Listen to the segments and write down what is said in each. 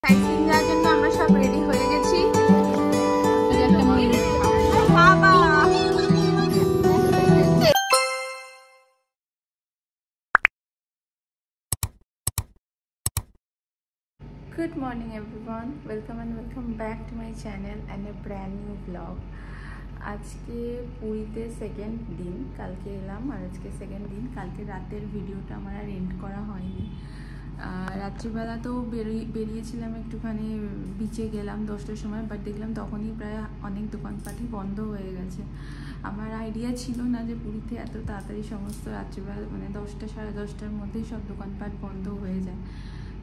Sightseeing যাওয়ার জন্য আমরা সব রেডি হয়ে গেছি। Good morning everyone, welcome back to my channel and a brand new vlog. আজকে পুরীতে সেকেন্ড দিন, কালকে এলাম আর আজকে সেকেন্ড দিন। কালকে রাতের ভিডিওটা আমার আর এন্ড করা হয়নি। রাত্রিবেলা তো বেরিয়েছিলাম একটুখানি, বিচে গেলাম 10টার সময়, বাট দেখলাম তখনই প্রায় অনেক দোকানপাটই বন্ধ হয়ে গেছে। আমার আইডিয়া ছিল না যে পুরীতে এত তাড়াতাড়ি সমস্ত রাত্রিবেলা মানে 10টা সাড়ে 10টার মধ্যেই সব দোকানপাট বন্ধ হয়ে যায়।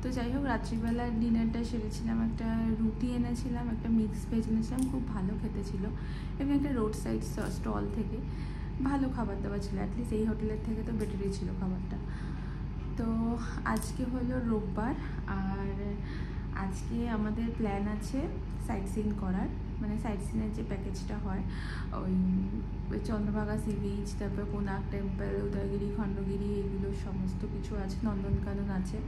তো যাই হোক, রাত্রিবেলার ডিনারটা সেরেছিলাম, একটা রুটি এনেছিলাম, একটা মিক্স ভেজ এনেছিলাম, খুব ভালো খেতে ছিল, এবং একটা রোড সাইড স্টল থেকে ভালো খাবার দাবার ছিল, অ্যাটলিস্ট এই হোটেলের থেকে তো বেটারই ছিল খাবারটা। তো আজকে হলো রোববার, আর আজকে আমাদের প্ল্যান আছে সাইট সিন করার, মানে সাইট সিনের যে প্যাকেজটা হয়, ওই চন্দ্রভাগা সি বিচ, তারপর কোনার্ক টেম্পল, উদয়গিরি, খণ্ডগিরি, এগুলো সমস্ত কিছু আছে, নন্দনকানন আছে।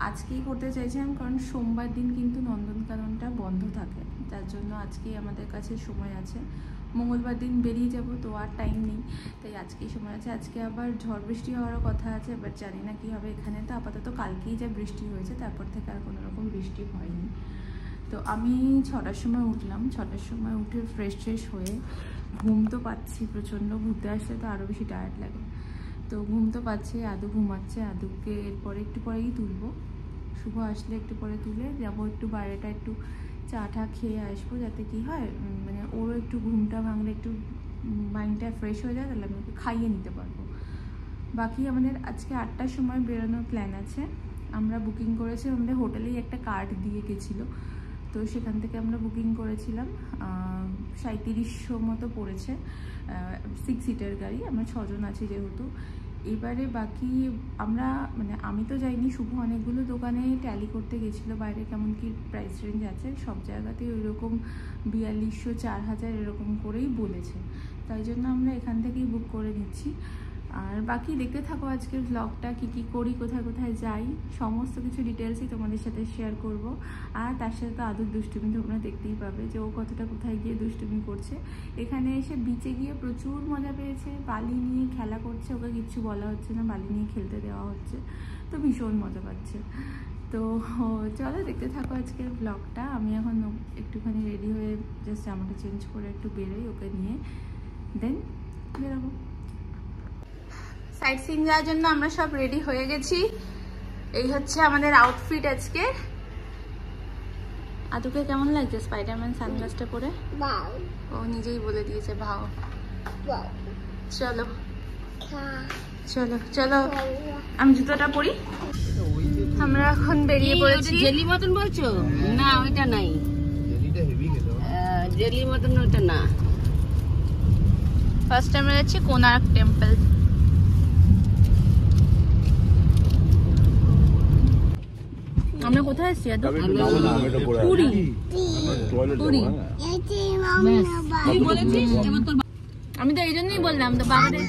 আজকেই করতে চাইছিলাম কারণ সোমবার দিন কিন্তু নন্দনকাননটা বন্ধ থাকে, তার জন্য আজকেই আমাদের কাছে সময় আছে। মঙ্গলবার দিন বেরিয়ে যাব, তো আর টাইম নেই, তাই আজকেই সময় আছে। আজকে আবার ঝড় বৃষ্টি হওয়ারও কথা আছে, বাট জানি না কী হবে। এখানে তো আপাতত কালকেই যা বৃষ্টি হয়েছে, তারপর থেকে আর কোনো রকম বৃষ্টি হয়নি। তো আমি 6টার সময় উঠলাম, 6টার সময় উঠে ফ্রেশ হয়ে, ঘুম তো পাচ্ছি প্রচণ্ড, ঘুরতে আসলে তো আরও বেশি টায়ার্ড লাগে, তো ঘুম তো পাচ্ছে। আদু ঘুমাচ্ছে, আদুকে এরপরে একটু পরেই তুলবো, শুভ আসলে একটু পরে তুলে যাবো, একটু বাইরেটা একটু চা টা খেয়ে আসবো, যাতে কি হয় মানে ওরও একটু ঘুমটা ভাঙলে একটু মাইন্ডটা ফ্রেশ হয়ে যায়, তাহলে আমি ওকে খাইয়ে নিতে পারবো। বাকি আমাদের আজকে 8টার সময় বেরোনোর প্ল্যান আছে। আমরা বুকিং করেছি, আমাদের হোটেলেই একটা কার্ড দিয়ে গেছিলো, তো সেখান থেকে আমরা বুকিং করেছিলাম। 3700 মতো পড়েছে, 6 সিটার গাড়ি, আমরা 6 জন আছি যেহেতু। এবারে বাকি আমরা মানে আমি তো যাইনি, শুভ অনেকগুলো দোকানে ট্যালি করতে গেছিলো বাইরে কেমন কি প্রাইস রেঞ্জ আছে, সব জায়গাতেই ওই রকম 4200 4000 এরকম করেই বলেছে, তাই জন্য আমরা এখান থেকেই বুক করে নিচ্ছি। আর বাকি দেখতে থাকো আজকের ব্লগটা, কী করি, কোথায় কোথায় যাই, সমস্ত কিছু ডিটেলসই তোমাদের সাথে শেয়ার করব। আর তার সাথে তো আদুর দুষ্টুমি তোমরা দেখতেই পাবে যে ও কতটা কোথায় গিয়ে দুষ্টুমি করছে। এখানে এসে বিচে গিয়ে প্রচুর মজা পেয়েছে, বালি নিয়ে খেলা করছে, ওকে কিচ্ছু বলা হচ্ছে না, বালি নিয়ে খেলতে দেওয়া হচ্ছে, তো ভীষণ মজা পাচ্ছে। তো চলো দেখতে থাকো আজকের ব্লগটা। আমি এখন একটুখানি রেডি হয়ে জাস্ট জামাটা চেঞ্জ করে একটু বেরোই ওকে নিয়ে, দেন বেরোবো। সাইট সিইং যাওয়ার জন্য আমরা সব রেডি হয়ে গেছি, এই হচ্ছে আমাদের আউটফিট আজকে। আদুকে কেমন লাগছে স্পাইডারম্যান সানগ্লাসটা পরে? ও নিজেই বলে দিয়েছে ভাও। চলো চলো চলো, আমি জুতোটা পরি। আমরা এখন বেরিয়ে পড়েছি। জেলি মতন বলছো? না ওইটা নাই, জেলি মতন ওইটা না। ফার্স্ট আমরা যাচ্ছি কোনার্ক টেম্পল। আমরা কোথায় এসেছি? পুরী। পুরী আমি তো এই জন্যই বললাম, তো বাবারে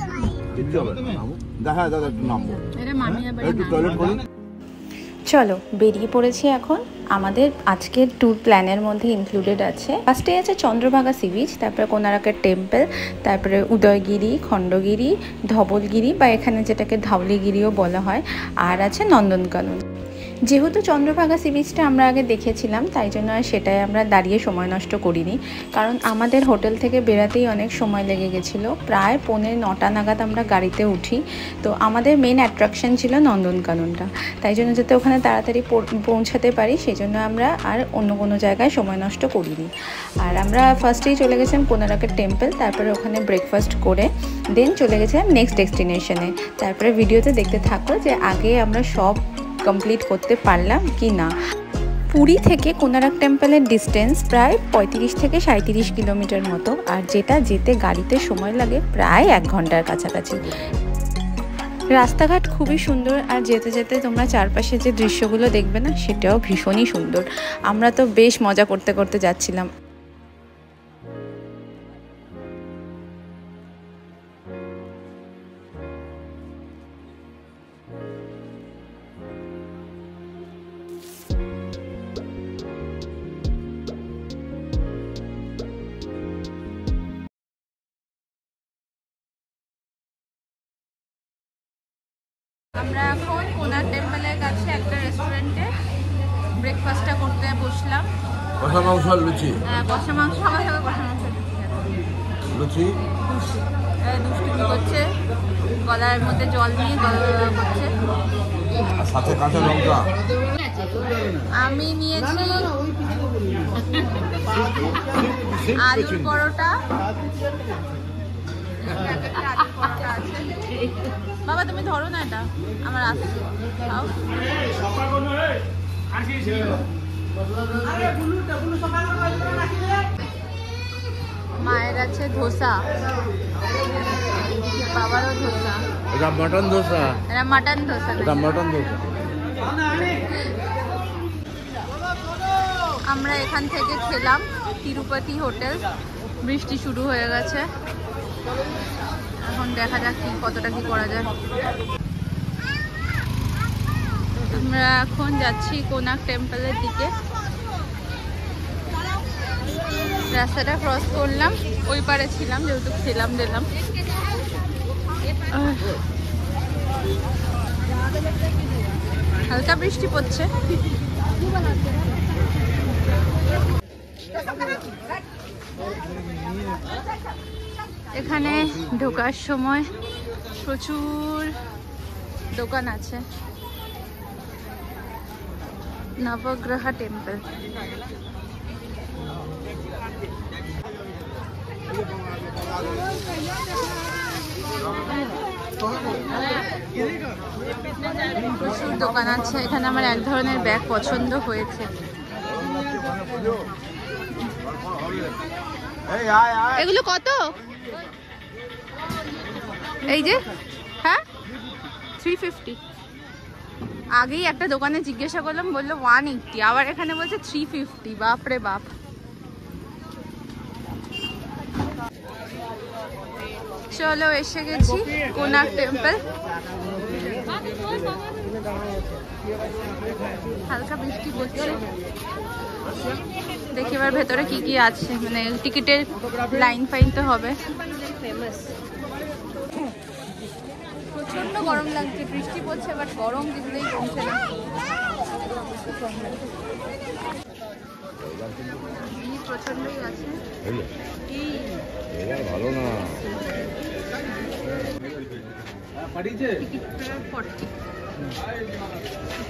চলো বেরিয়ে পড়েছি এখন। আমাদের আজকের ট্যুর প্ল্যানের মধ্যে ইনক্লুডেড আছে, ফার্স্টে আছে চন্দ্রভাগা সি বিচ, তারপরে কোনারকের টেম্পল, তারপরে উদয়গিরি, খণ্ডগিরি, ধবলগিরি বা এখানে যেটাকে ধাউলিগিরিও বলা হয়, আর আছে নন্দনকানন। যেহেতু চন্দ্রভাগা সি বিচটা আমরা আগে দেখেছিলাম, তাই জন্য আর সেটাই আমরা দাঁড়িয়ে সময় নষ্ট করিনি, কারণ আমাদের হোটেল থেকে বেরাতেই অনেক সময় লেগে গেছিলো, প্রায় 9:45 নাগাদ আমরা গাড়িতে উঠি। তো আমাদের মেন অ্যাট্রাকশন ছিল নন্দনকাননটা, তাই জন্য যাতে ওখানে তাড়াতাড়ি পৌঁছাতে পারি সেই জন্য আমরা আর অন্য কোনো জায়গায় সময় নষ্ট করিনি। আর আমরা ফার্স্টেই চলে গেছিলাম কোনারকের টেম্পল, তারপরে ওখানে ব্রেকফাস্ট করে দেন চলে গেছিলাম নেক্সট ডেস্টিনেশনে। তারপরে ভিডিওতে দেখতে থাকো যে আগে আমরা সব কমপ্লিট করতে পারলাম কি না। পুরী থেকে কোনারক টেম্পলের ডিস্টেন্স প্রায় 35 থেকে 37 কিলোমিটার মতো, আর যেটা যেতে গাড়িতে সময় লাগে প্রায় 1 ঘন্টার কাছাকাছি। রাস্তাঘাট খুবই সুন্দর, আর যেতে যেতে তোমরা চারপাশে যে দৃশ্যগুলো দেখবে না, সেটাও ভীষণই সুন্দর। আমরা তো বেশ মজা করতে করতে যাচ্ছিলাম। ব্রেকফাস্টটা করতে বসলাম। কষা মাংস আর লুচি। হ্যাঁ, কষা মাংস, সবাই সবাই কষা মাংস লুচি দুষ্টুমি করছে, গলার মধ্যে জল নিয়ে গলা করছে। সাথে কাঁচা লঙ্কা। আমি নিয়েছি আলুর পরোটা। বাবা তুমি ধরো না, এটা আমার আসছে। খাও। মায়ের আছে ধোসা, বাবারও ধোসা। এটা মটন ধোসা। এটা মাটন ধোসা। এটা মটন ধোসা। আমরা এখান থেকে খেলাম তিরুপতি হোটেল। বৃষ্টি শুরু হয়ে গেছে, এখন দেখা যাক কি কতটা কি করা যায়। আমরা এখন যাচ্ছি কোনার্ক টেম্পলের দিকে। রাস্তাটা ক্রস করলাম, ওই পারে ছিলাম যেহেতু খেলাম দিলাম। হালকা বৃষ্টি পড়ছে। এখানে ঢোকার সময় প্রচুর দোকান আছে। নবগ্রহা টেম্পল। প্রচুর দোকান আছে এখানে। আমার এক ধরনের ব্যাগ পছন্দ হয়েছে। এগুলো কত? এই যে, হ্যাঁ 350। আগেই একটা দোকানে জিজ্ঞাসা করলাম, বললো 180, আবার এখানে বলছে 350। বাপরে বাপ। চলো এসে গেছি কোনার্ক টেম্পল। হালকা বৃষ্টি পড়ছে। দেখি এবার ভেতরে কি কি আছে, মানে টিকিটের লাইন ফাইন তো হবে। প্রচন্ড গরম লাগছে, বৃষ্টি পড়ছে বাট গরম কিছুতেই কমছে না। প্রচন্ডই আছে। ভালো না।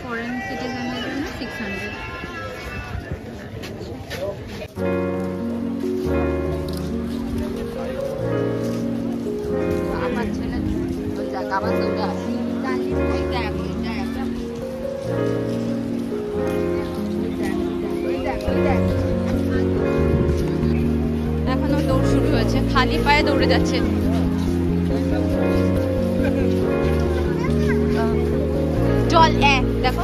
ফরেন সিটিজেনের জন্য 600। আমার ছেলে আবার দৌড়ে আসি। এখনো দৌড় শুরু হয়েছে, খালি পায়ে দৌড়ে যাচ্ছে। জল দেখো।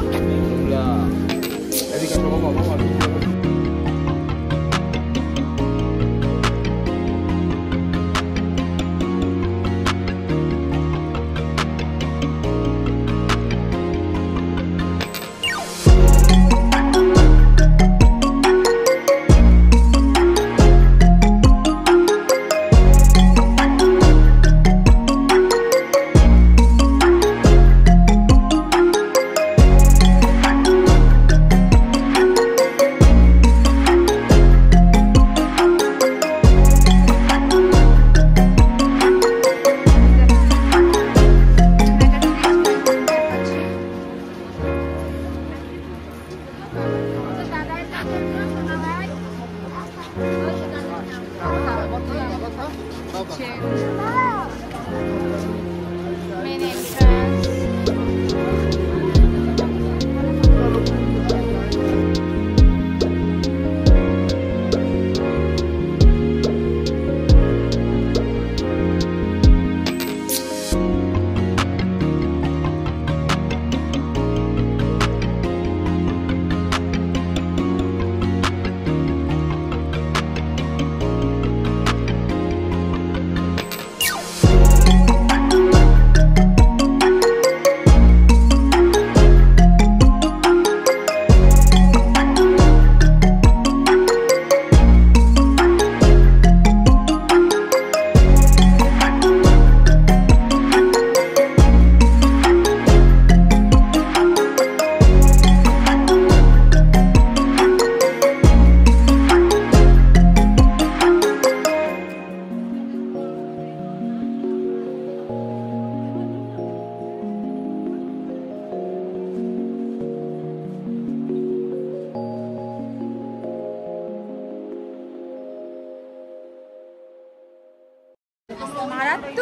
Main entrance.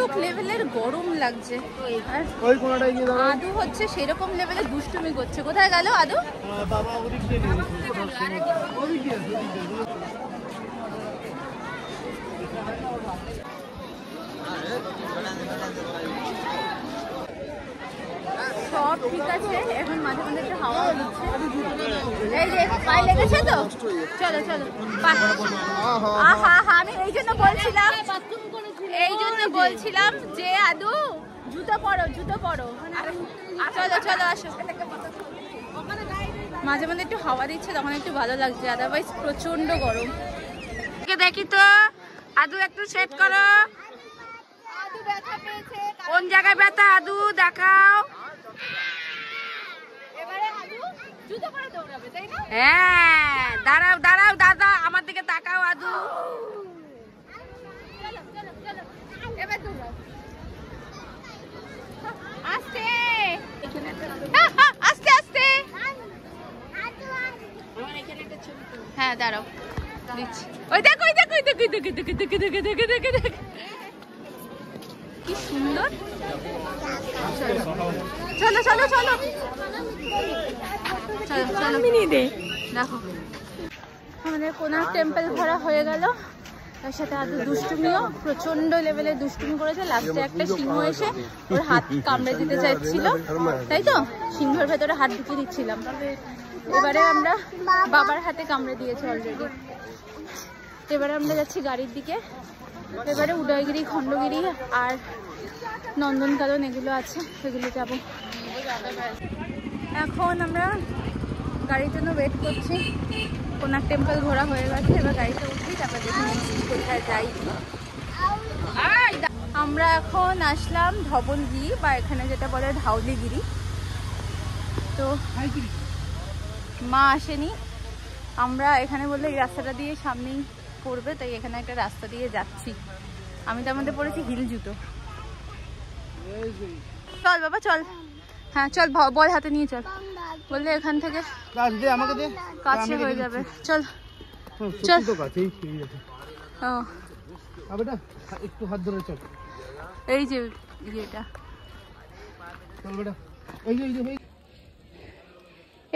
মারাত্মক লেভেলের গরম লাগছে। আর ওই কোনাটায় গিয়ে দাঁড়াও। আদু হচ্ছে সেরকম লেভেলে দুষ্টুমি করছে। কোথায় গেল আদু? বাবা ওদিক দিয়ে ওদিক দিয়ে সব ঠিক আছে, এখন মাঝে মাঝে একটু হাওয়া দিচ্ছে। এই যে পায়ে লেগেছে তো, চলো চলো। আমি এই জন্য বলছিলাম যে আদু জুতো পরো চলো চলো আসো। মাঝে মাঝে একটু হাওয়া দিচ্ছে তখন একটু ভালো লাগছে, আদারওয়াইজ প্রচন্ড গরম। দেখি তো আদু একটু সেট করো। কোন জায়গায় ব্যথা আদু দেখাও। হ্যাঁ দাঁড়াও দাঁড়াও দাদা, আমার দিকে তাকাও আদু। আস্তে আস্তে আস্তে। হ্যাঁ দাঁড়াও দিচ্ছি। ওই দেখো ওই দেখো কি সুন্দর। চলো চলো চলো চলো দেখো আমাদের কোনার্ক টেম্পল ঘোরা হয়ে গেল। তার সাথে আদু দুষ্টুমিও প্রচন্ড লেভেলের দুষ্টুমি করেছে। লাস্টে একটা সিংহ এসে ওর হাত কামড়ে দিতে চাইছিল, তাই তো সিংহের ভেতরে হাত ঢুকিয়ে দিচ্ছিলাম। এবারে আমরা বাবার হাতে কামড়ে দিয়েছে অলরেডি। এবারে আমরা যাচ্ছি গাড়ির দিকে। এবারে উদয়গিরি, খণ্ডগিরি আর নন্দনকানন এগুলো আছে, সেগুলো যাব। এখন আমরা গাড়ির জন্য ওয়েট করছি। কোনার্ক টেম্পল ঘোরা হয়ে গেছে, এবার গাড়িতে উঠি, তারপর দেখি কোথায় যাই। আমরা এখন আসলাম ধবলগিরি, বা এখানে যেটা বলে ধাউলিগিরি। তো মা আসেনি, আমরা এখানে বললে এই রাস্তাটা দিয়ে সামনেই পড়বে, তাই এখানে একটা রাস্তা দিয়ে যাচ্ছি। আমি তার মধ্যে পড়েছি হিল জুতো। চল বাবা চল। হ্যাঁ চল, বল হাতে নিয়ে চল। বললে এখান থেকে কাছে হয়ে যাবে। চল চল। একটু হাত ধরে চল। এই যে ইয়েটা,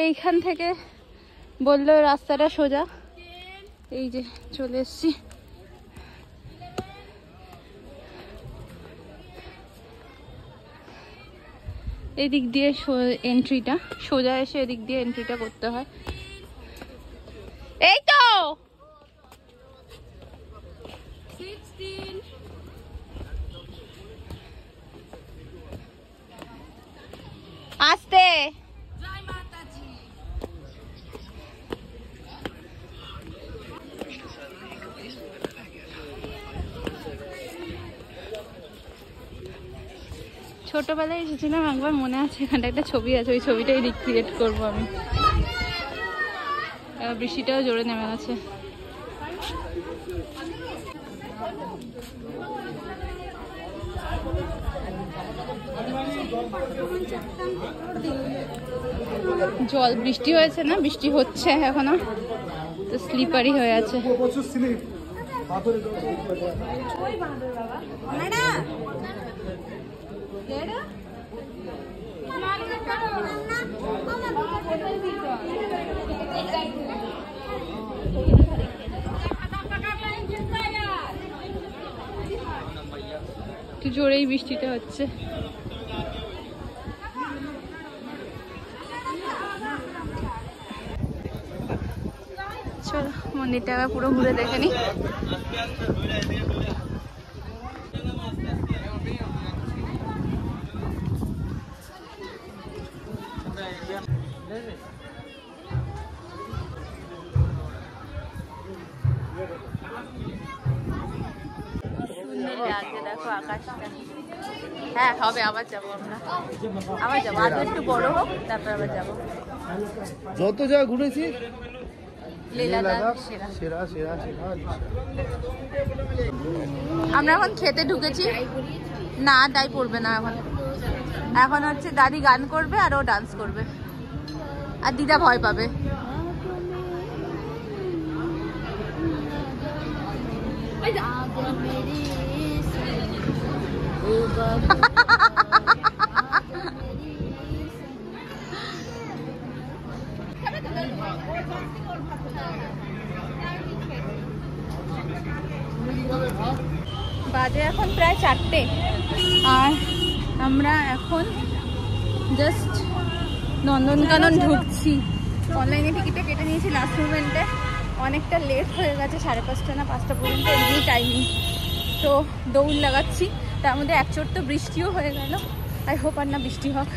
এইখান থেকে বললো রাস্তাটা সোজা। এই যে চলে এসছি। এদিক দিয়ে এন্ট্রিটা, সোজা এসে এদিক দিয়ে এন্ট্রিটা করতে হয়। এই তো আস্তে। ছোটবেলায় এসেছিলাম একবার, মনে আছে এখানটা একটা ছবি আছে, ওই ছবিটাই রিক্রিয়েট করবো আমি। বৃষ্টিটাও জোরে নেমে গেছে। জল বৃষ্টি হয়েছে না, বৃষ্টি হচ্ছে এখনো, তো স্লিপারি হয়ে আছে। একটু জোরেই বৃষ্টিটা হচ্ছে। চলো মন্দিরটা পুরো ঘুরে দেখে নি। দেখো আকাশটা। হ্যাঁ হবে, আবার যাবো আমরা, আবার যাবো। আরো একটু বড় হোক, তারপর আবার যাবো। যত জায়গা ঘুরেছি আমরা এখন খেতে ঢুকেছি। না তাই পড়বে না এখন, এখন হচ্ছে দাদি গান করবে আর ও ডান্স করবে, আর দিদা ভয় পাবে। বাজে এখন প্রায় 4টে, আর আমরা এখন জাস্ট নন্দনকানন ঢুকছি। অনলাইনে টিকিটটা কেটে নিয়েছি লাস্ট মোমেন্টে, অনেকটা লেট হয়ে গেছে, 5:30 না 5টা পর্যন্ত এমনি টাইমিং। তো দৌড় লাগাচ্ছি, তার মধ্যে এক চোট তো বৃষ্টিও হয়ে গেল। আই হোপ আর না বৃষ্টি হোক।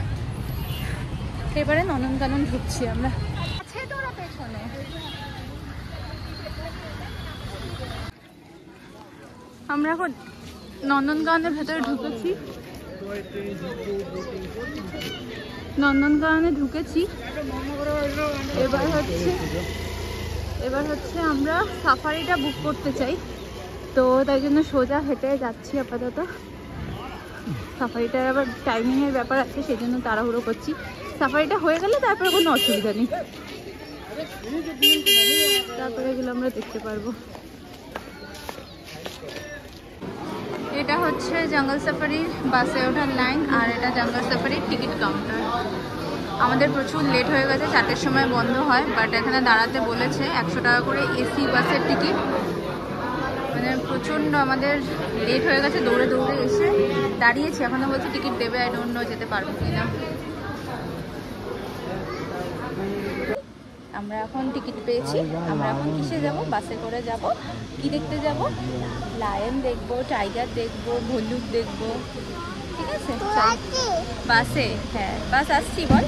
এবারে নন্দনকানন ঢুকছি আমরা। আছে তো ওরা পেছনে। আমরা এখন নন্দনকাননের ভেতরে ঢুকেছি, এবার হচ্ছে আমরা সাফারিটা বুক করতে চাই, তো তাই জন্য সোজা হেঁটে যাচ্ছি আপাতত। সাফারিটার আবার টাইমিংয়ের ব্যাপার আছে, সেই জন্য তাড়াহুড়ো করছি। সাফারিটা হয়ে গেলে তারপরে কোনো অসুবিধা নেই, তারপরে এগুলো আমরা দেখতে পারবো। এটা হচ্ছে জঙ্গল সাফারির বাসে ওঠার লাইন, আর এটা জঙ্গল সাফারির টিকিট কাউন্টার। আমাদের প্রচুর লেট হয়ে গেছে, 4টের সময় বন্ধ হয়, বাট এখানে দাঁড়াতে বলেছে। 100 টাকা করে এসি বাসের টিকিট। মানে প্রচণ্ড আমাদের লেট হয়ে গেছে, দৌড়ে দৌড়ে এসে দাঁড়িয়েছি। এখনও বলছে টিকিট দেবে, আই ডোন্ট নো যেতে পারবো কিনা। আমরা এখন টিকিট পেয়েছি, আমরা এখন কিসে যাব? বাসে করে যাব। কি দেখতে যাব? লায়ন দেখবো, টাইগার দেখবো, ভল্লুক দেখবো, ঠিক আছে? বাসে, হ্যাঁ বাস আসছি। বল,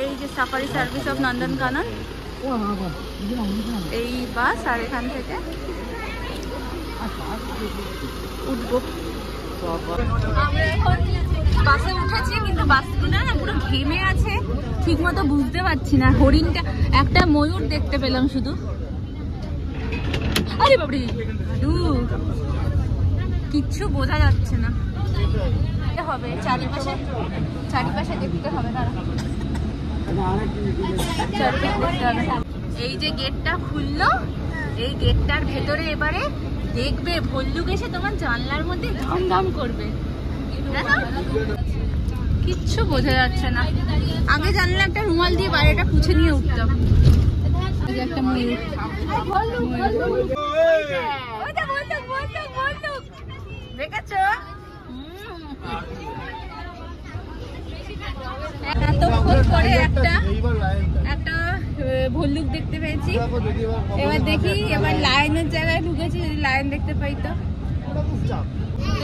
এই যে সাফারি সার্ভিস অফ নন্দনকানন, এই বাস। আর এখান থেকে উঠবো। আমরা এখন বাসে উঠেছি, কিন্তু বাসগুলো না পুরো ঘেমে আছে, ঠিক মতো বুঝতে পারছি না। হরিণটা, একটা ময়ূর দেখতে পেলাম শুধু। আরে বাবরে, কিচ্ছু বোঝা যাচ্ছে না। হবে চারিপাশে দেখতে হবে। এই যে গেটটা খুললো, এই গেটটার ভেতরে এবারে দেখবে ভল্লুক এসে তোমার জানলার মধ্যে ধমধম করবে। কিচ্ছু বোঝা যাচ্ছে না। আগে জানলে একটা রুমাল দিয়ে বাইরেটা পুছে নিয়ে উঠতাম। একটা ময়ূর, দেখেছো? এতক্ষণ পরে একটা ভল্লুক দেখতে পেয়েছি। এবার দেখি, এবার লায়নের জায়গায় ঢুকেছি, যদি লায়ন দেখতে পাই তো।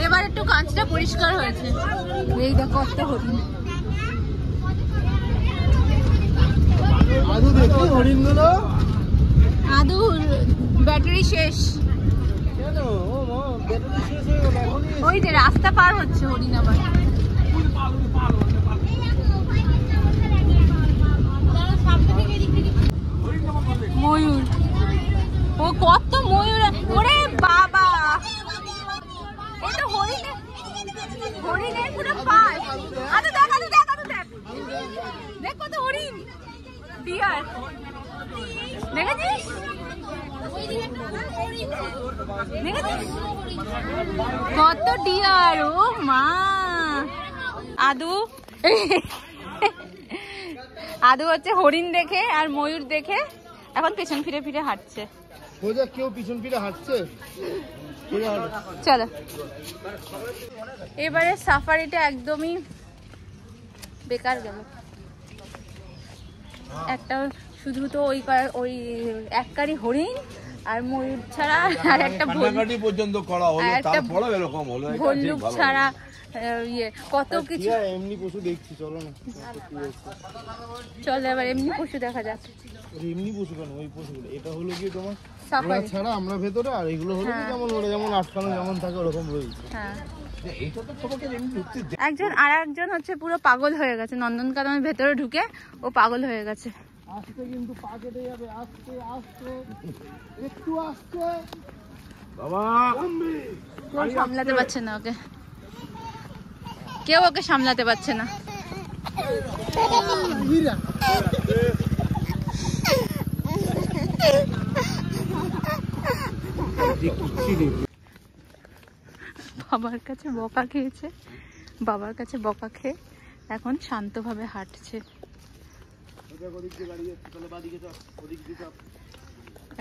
এবার একটু কাঁচটা পরিষ্কার হয়েছে। এই দেখো কত হরিণ। আদু ব্যাটারি শেষ, ওই যে রাস্তা পার হচ্ছে হরিণ আবার। ময়ূর, ও কত ময়ূর! ওরে বাবা, এই তো হরিণের পুরো পাশ। আচ্ছা দেখ, দেখ কত হরিণ। ডিয়ার দেখেছিস? কত ডিয়ার! ও মা, আদু হচ্ছে হরিণ দেখে আর ময়ূর দেখে এখন পেছন ফিরে ফিরে হাঁটছে। কেউ পিছন ফিরে হাঁটছে। চলো, এবারে সাফারিটা একদমই বেকার গেল। একটা শুধু তো ওই এককারি হরিণ আর ময়ূর ছাড়া, আর একটা ভল্লুক ছাড়া কত কিছু। এমনি পশু দেখছি, চলো না। চলো এবার এমনি পশু দেখা যাক। এমনি পশু কেন, ওই পশুগুলো। এটা হলো কি তোমার সাফারি ছাড়া আমরা ভেতরে, আর এগুলো হলো যেমন আটকানো যেমন থাকে ওরকম রয়েছে। হ্যাঁ, একজন হচ্ছে পুরো পাগল হয়ে গেছে নন্দনকাননের ভেতরে ঢুকে, ও পাগল হয়ে গেছে। আস্তে কিন্তু পা কেটে যাবে, আস্তে আস্তে, একটু আস্তে বাবা। কেউ সামলাতে পারছে না ওকে, কেউ ওকে সামলাতে পারছে না। বাবার কাছে বকা খেয়েছে, বাবার কাছে বকা খেয়ে এখন শান্তভাবে হাঁটছে।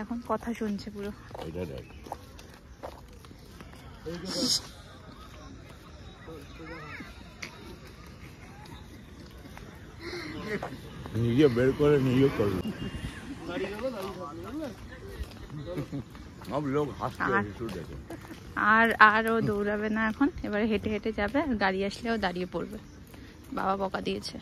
এখন কথা শুনছে পুরো। নিজে বের করে নিজে করলো। আর ও দৌড়াবে না এখন, এবারে হেঁটে হেঁটে যাবে, আর গাড়ি আসলেও দাঁড়িয়ে পড়বে। বাবা বকা দিয়েছে।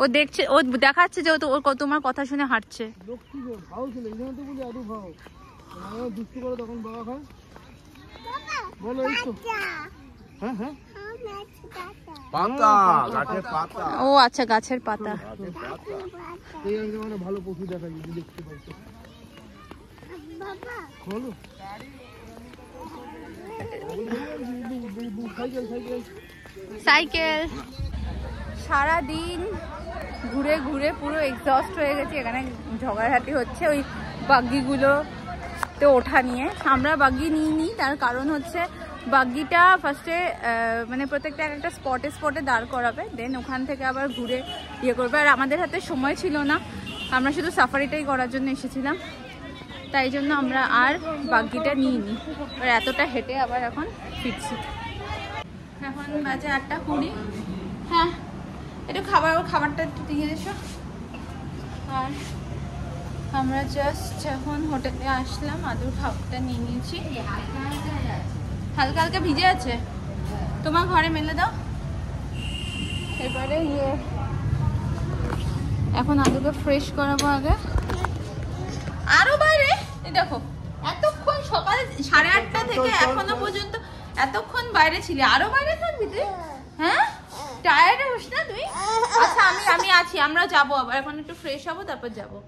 ও দেখছে, ও দেখাচ্ছে যে ও তোমার কথা শুনে হাঁটছে। ও আচ্ছা, গাছের পাতা। ভালো পশু দেখা যদি দেখতে পাচ্ছ। সাইকেল। সারাদিন ঘুরে ঘুরে পুরো এক্সস্ট হয়ে গেছে। এখানে ঝগড়াঝাটি হচ্ছে ওই বাগ্গিগুলোতে ওঠা নিয়ে। আমরা বাগ্গি নিইনি, তার কারণ হচ্ছে বাগ্গিটা ফার্স্টে মানে প্রত্যেকটা একটা স্পটে স্পটে দাঁড় করাবে, দেন ওখান থেকে আবার ঘুরে ইয়ে করবে। আর আমাদের হাতে সময় ছিল না, আমরা শুধু সাফারিটাই করার জন্য এসেছিলাম, তাই জন্য আমরা আর বাগ্গিটা নিইনি। এবার এতটা হেঁটে আবার এখন ফিরছি। এখন বাজে 8:20। হ্যাঁ, একটু খাবারটা একটু দিয়ে এসো। আর আমরা জাস্ট এখন হোটেলে আসলাম, আদুর খাবারটা নিয়ে নিয়েছি। হালকা হালকা ভিজে আছে, তোমার ঘরে মেলে দাও। এবারে এখন আদুকে ফ্রেশ করাবো আগে। আরো বাইরে দেখো, এতক্ষণ সকালে 8:30 থেকে এখনো পর্যন্ত এতক্ষণ বাইরে ছিলে, আরো বাইরে থাকবি তুই? হ্যাঁ, টায়ার্ড হোস না তুই? আচ্ছা আমি আছি, আমরা যাবো আবার, এখন একটু ফ্রেশ হবো তারপর যাবো।